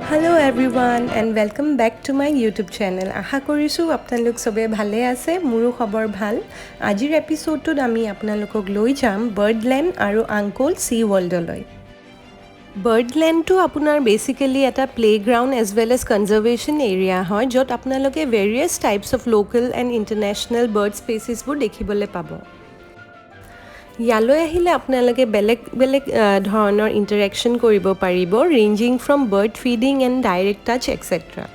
Hello everyone and welcome back to my YouTube channel. আশা কৰিছো আপোনালোক সবে ভালে আছে মোৰো খবৰ ভাল আজিৰ এপিসোডটোত আমি আপোনালোকক লৈ যাম বাৰ্ডল্যান্ড আৰু আংকল সি ৱৰ্ল্ডলৈ বাৰ্ডল্যান্ডটো আপোনাৰ বেসিক্যালি এটা playground as well as conservation area হয় য'ত আপোনালোকে various types of local and international bird স্পেচিছবোৰ দেখিবলৈ পাব ইয়ালৈ আহিলে আপোনালোকে বেলেগ বেলেগ ধৰণৰ ইন্টাৰেকশন কৰিব পাৰিব ranging from bird feeding and direct touch etcetera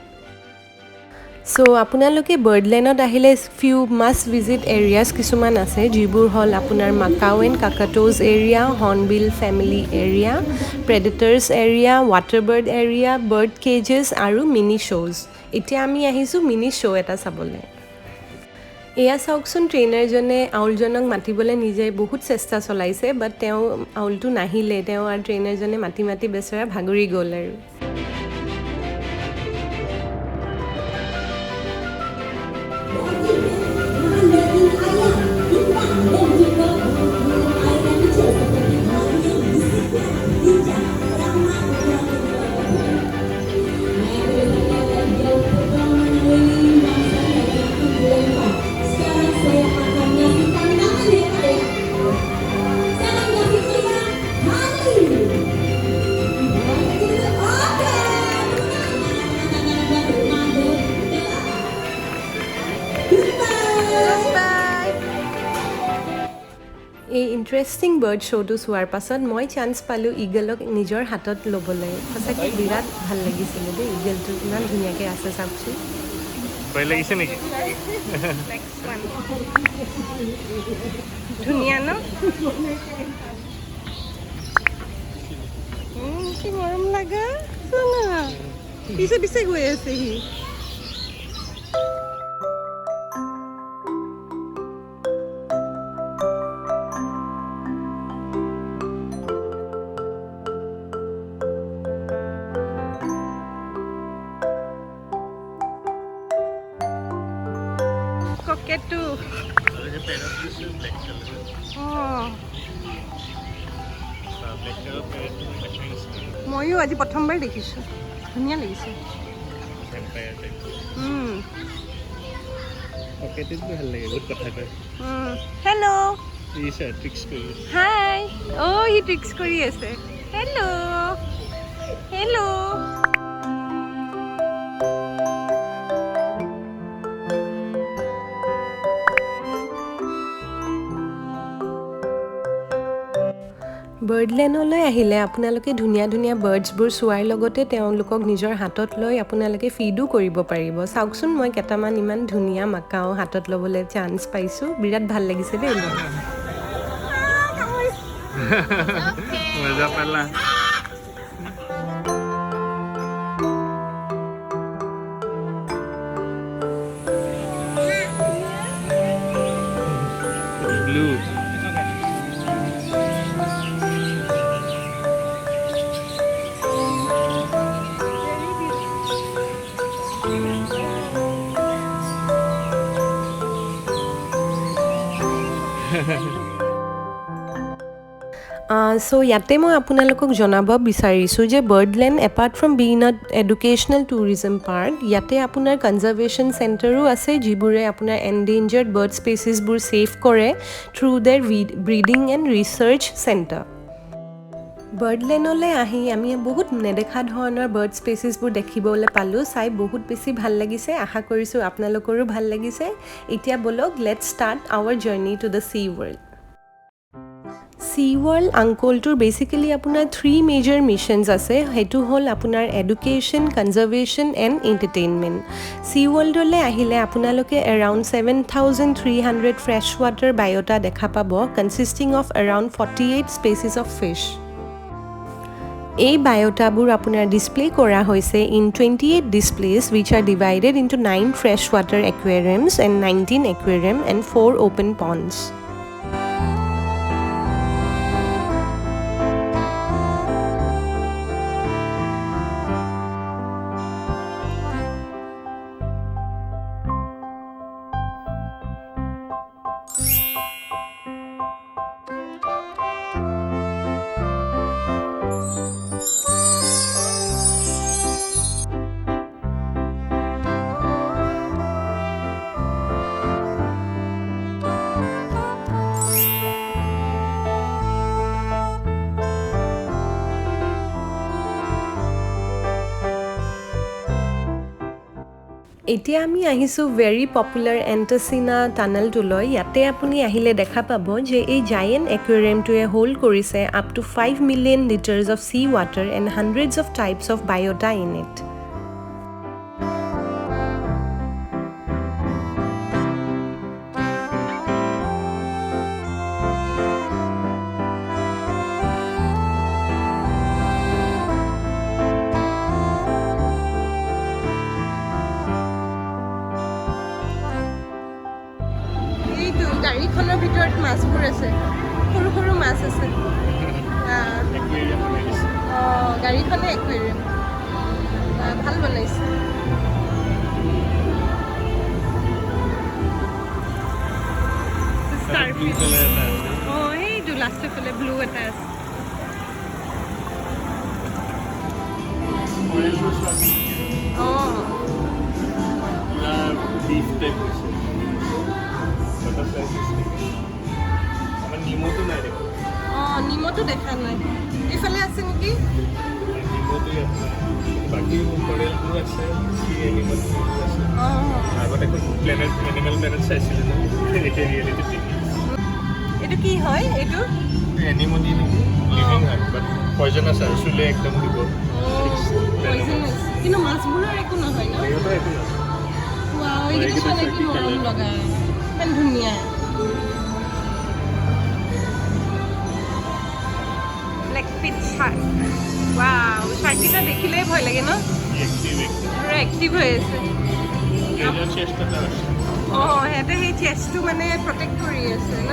so আপোনালোকে বাৰ্ডল্যান্ডত আহিলে ফিউ মাষ্ট ভিজিট এৰিয়াছ কিছুমান আছে যিবোৰ হ'ল আপোনাৰ macaw and cockatoos area hornbill family area predators area water bird area bird cages আৰু মিনি শ্ব'জ এতিয়া আমি আহিছোঁ মিনি শ্ব' এটা চাবলৈ এয়া চাওকচোন ট্ৰেইনাৰজনে আউলজনক মাতিবলৈ নিজে বহুত চেষ্টা চলাইছে বাট তেওঁ আউলটো নাহিলে তেওঁ আৰু ট্ৰেইনাৰজনে মাতি মাতি বেচেৰা ভাগৰি গ'ল আৰু এই ইণ্টাৰেষ্টিং বাৰ্ড শ্ব'টো চোৱাৰ পাছত মই চান্স পালোঁ ইগলক নিজৰ হাতত ল'বলৈ সঁচাকৈ বিৰাট ভাল লাগিছিলে দেই ইগলটো ইমান ধুনীয়াকৈ আছে চাওকচোন ভয় লাগিছে নেকি ধুনীয়া ন কি মৰম লাগা পিছে পিছে গৈ আছে সি Coqueto. ময়ো আজি প্ৰথমবাৰ দেখিছোঁ ধুনীয়া লাগিছে হেল্ল' হাই অ' সি ট্ৰিক্স কৰি আছে হেল্ল' হেল্ল' বাৰ্ডল্যান্ডলৈ আহিলে আপোনালোকে ধুনীয়া ধুনীয়া বাৰ্ডছবোৰ চোৱাৰ লগতে তেওঁলোকক নিজৰ হাতত লৈ আপোনালোকে ফিডো কৰিব পাৰিব চাওকচোন মই কেইটামান ইমান ধুনীয়া মাকাও হাতত ল'বলৈ চান্স পাইছোঁ বিৰাট ভাল লাগিছে দেই মজা পালা ব্লু সো ইয়াতে মই আপোনালোকক জনাব বিচাৰিছোঁ যে Birdland apart from being a educational tourism park ইয়াতে আপোনাৰ কনজাৰ্ভেশ্যন চেণ্টাৰো আছে যিবোৰে আপোনাৰ এনডেঞ্জাৰ্ড বাৰ্ড স্পেচিছবোৰ ছেভ কৰে through their breeding and research centre বাৰ্ডল্যান্ডলৈ আহি আমি বহুত নেদেখা ধৰণৰ বাৰ্ড স্পেচিছবোৰ দেখিবলৈ পালোঁ চাই বহুত বেছি ভাল লাগিছে আশা কৰিছোঁ আপোনালোকৰো ভাল লাগিছে এতিয়া বলক let's start our journey to the sea world Sea World Ancolটোৰ বেসিক্যালি আপোনাৰ 3 মেজৰ মিশনস আছে হেতু হল আপোনাৰ education conservation and entertainment Sea Worldলৈ আহিলে আপোনালোকে around 7300 ফ্ৰেছ ৱাটাৰ বায়োটা দেখা পাব consisting of around 48 species of fish এই বায়োটাবোৰ আপোনাৰ ডিসপ্লে কৰা হৈছে in 28 displays which are divided into 9 freshwater aquariums and 19 aquarium and 4 open ponds এতিয়া আমি আহিছোঁ ভেৰি পপুলাৰ এণ্টাচিনা টানেলটোলৈ ইয়াতে আপুনি আহিলে দেখা পাব যে এই জায়েণ্ট একুৱেৰিয়ামটোৱে হোল্ড কৰিছে up to 5 million litres of sea water and hundreds of types of biota in it গাড়ীখনৰ ভিতৰত মাছবোৰ আছে সৰু সৰু মাছ আছে গাড়ীখনে একুৱেৰিয়াম ভাল বনাইছে সেইটো লাষ্টৰ ফালে ব্লু এটা আছে নিমতো দেখা নাই এইফালে আছে নেকি এইটো কি হয় এইটো কিন্তু মাছবোৰৰ একো নহয় ন লগা ইমান ধুনীয়া শাৰ্ককেইটা দেখিলেই ভয় লাগে ন পুৰা এক্টিভ হৈ আছে সিহঁতে সেই চেষ্টটো মানে প্ৰটেক্ট কৰি আছে ন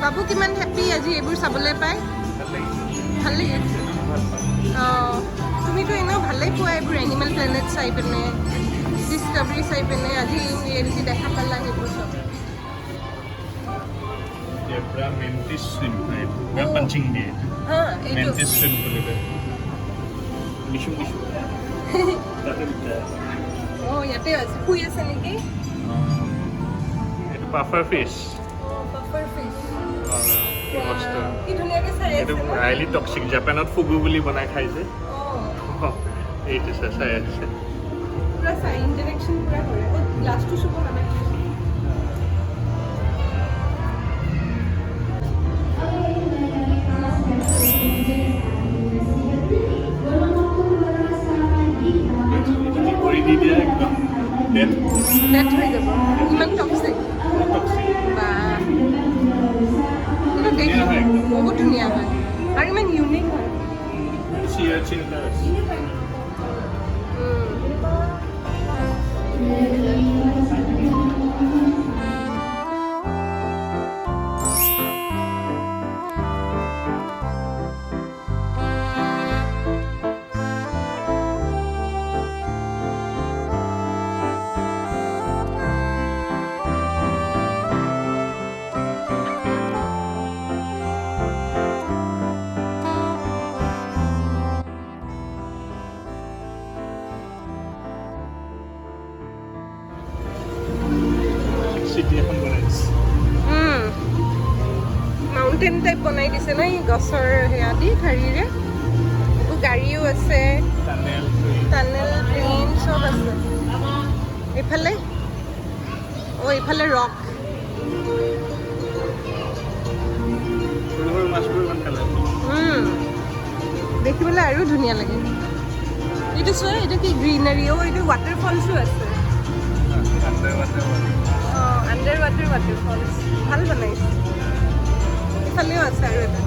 বাবু কিমান হেপ্পী আজি এইবোৰ চাবলৈ পাই ভাল লাগিছে তুমিতো এনেও ভালেই পোৱা এইবোৰ এনিমেল প্লেনেট চাই পিনে ডিছকভাৰী চাই পিনে আজি ৰিয়েলিটি দেখা পালা সেইবোৰ চব Mentis shrimp, punching day. Mentis shrimp boleh. Bishu. Yate ase. Kui ase niki? Itu puffer fish. Puffer fish. Ki dhuniya ke sai ase. Itu highly toxic. Japanot fugu boli banai khai je. Itu sai ase. Pura sai interaction pura hore. Last to suko hame. Death হৈ যাব ইমান toxic কিন্তু দেখি বহুত ধুনীয়া হয় আৰু ইমান ইউনিক হয় মাউণ্টেইন টাইপ বনাই দিছে ন গছৰ সেয়া দি ঠাৰিৰে গাড়ীও আছে টানেল ট্ৰেইন চব আছে এইফালে এইফালে ৰক দেখিবলৈ আৰু ধুনীয়া লাগে এইটো চোৱা এইটো কি গ্ৰীনাৰী এইটো ৱাটাৰফলছো আছে আণ্ডাৰ ৱাটাৰফলছ ভাল বনাইছে এইফালেও আছে আৰু এটা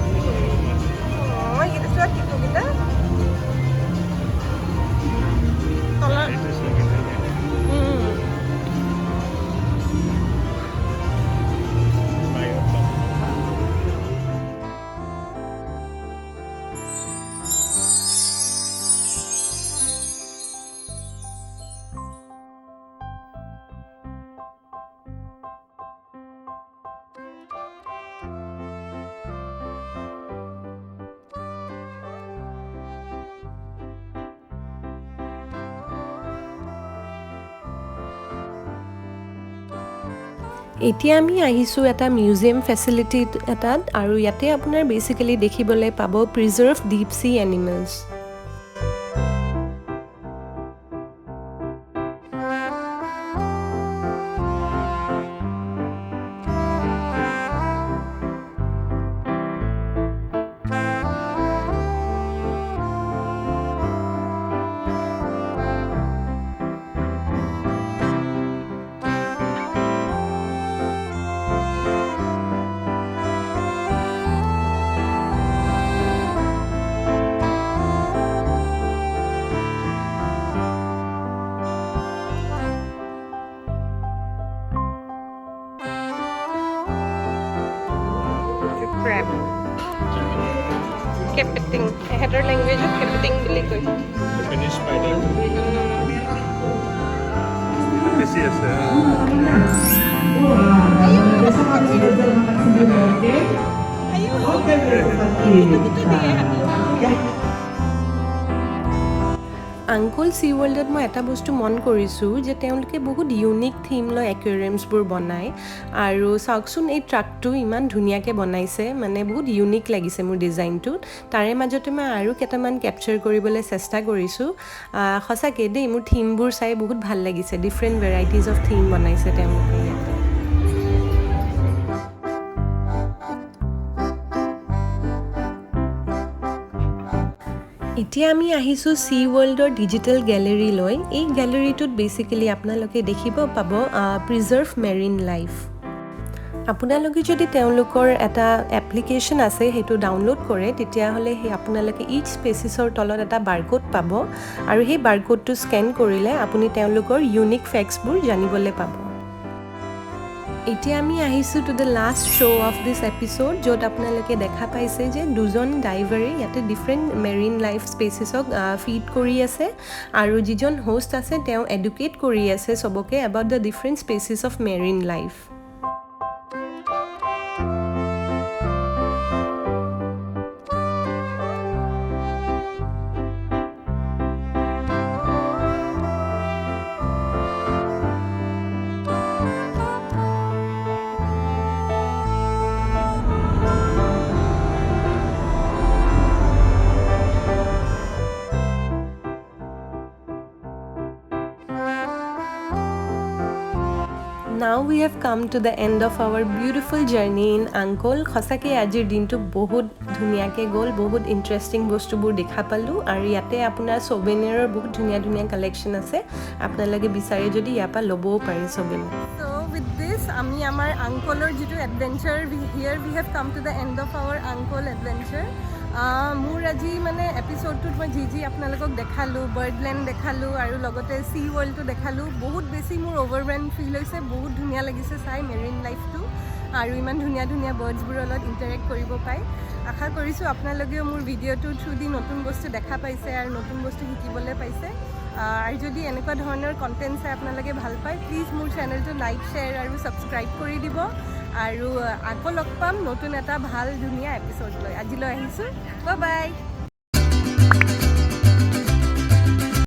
এইকেইটা চোৱা টিকুকেইটা তলত এতিয়া আমি আহিছোঁ এটা মিউজিয়াম ফেচিলিটি এটাত আৰু ইয়াতে আপোনাৰ বেচিকেলি দেখিবলৈ পাব প্ৰিজাৰ্ভ ডিপ চি এনিমেলছ সিহঁতৰ লেংগুৱেজত কেম্পিং বুলি কয় Japanese spider. Busy আছে আংকল চি ৱৰ্ল্ডত মই এটা বস্তু মন কৰিছোঁ যে তেওঁলোকে বহুত ইউনিক থিম লৈ একুৱেৰিয়ামছবোৰ বনায় আৰু চাওকচোন এই ট্ৰাকটো ইমান ধুনীয়াকৈ বনাইছে মানে বহুত ইউনিক লাগিছে মোৰ ডিজাইনটোত তাৰে মাজতে মই আৰু কেইটামান কেপচাৰ কৰিবলৈ চেষ্টা কৰিছোঁ সঁচাকৈ দেই মোৰ থিমবোৰ চাই বহুত ভাল লাগিছে ডিফাৰেণ্ট ভেৰাইটিজ অফ থিম বনাইছে তেওঁলোকে ইয়াতে এতিয়া আমি আহিছোঁ চি ৱৰ্ল্ডৰ ডিজিটেল গেলেৰীলৈ এই গেলেৰীটোত বেচিকেলি আপোনালোকে দেখিব পাব প্ৰিজাৰ্ভ মেৰিন লাইফ আপোনালোকে যদি তেওঁলোকৰ এটা এপ্লিকেশ্যন আছে সেইটো ডাউনলোড কৰে তেতিয়াহ'লে সেই আপোনালোকে ইচ স্পেচিছৰ তলত এটা বাৰক'ড পাব আৰু সেই বাৰক'ডটো স্কেন কৰিলে আপুনি তেওঁলোকৰ ইউনিক ফেক্টছবোৰ জানিবলৈ পাব এতিয়া আমি আহিছোঁ to the last show' of this episode য'ত আপোনালোকে দেখা পাইছে যে দুজন ডাইভাৰে ইয়াতে ডিফাৰেণ্ট মেৰিন লাইফ স্পেচিছক ফিড কৰি আছে আৰু যিজন হোষ্ট আছে তেওঁ এডুকেট কৰি আছে চবকে about the different species of marine life Now we have come to the end of our beautiful journey in Ancol. সঁচাকৈ আজিৰ দিনটো বহুত ধুনীয়াকৈ গ'ল বহুত ইণ্টাৰেষ্টিং বস্তুবোৰ দেখা পালোঁ আৰু ইয়াতে আপোনাৰ ছুভেনিয়াৰৰ বহুত ধুনীয়া ধুনীয়া কালেকশ্যন আছে আপোনালোকে বিচাৰে যদি ইয়াৰ পৰা ল'বও পাৰে ছুভেনিয়াৰ So with this আমি আমাৰ আংকলৰ যিটো adventure here we have come to the end of our Ancol adventure মোৰ আজি মানে এপিছ'ডটোত মই যি আপোনালোকক দেখালোঁ বাৰ্ডলেণ্ড দেখালোঁ আৰু লগতে চি ৱৰ্ল্ডটো দেখালোঁ বহুত বেছি মোৰ অভাৰৱেল্ম ফিল হৈছে বহুত ধুনীয়া লাগিছে চাই মেৰিন লাইফটো আৰু ইমান ধুনীয়া ধুনীয়া বাৰ্ডছবোৰৰ লগত ইণ্টাৰেক্ট কৰিব পাই আশা কৰিছোঁ আপোনালোকেও মোৰ ভিডিঅ'টো থ্ৰু দি নতুন বস্তু দেখা পাইছে আৰু নতুন বস্তু শিকিবলৈ পাইছে আৰু যদি এনেকুৱা ধৰণৰ কণ্টেণ্ট চাই আপোনালোকে ভাল পায় প্লিজ মোৰ চেনেলটো লাইক শ্বেয়াৰ আৰু ছাবস্ক্ৰাইব কৰি দিব আৰু আকৌ লগ পাম নতুন এটা ভাল ধুনীয়া এপিছ'ড লৈ আজিলৈ আহিছোঁ বাই বাই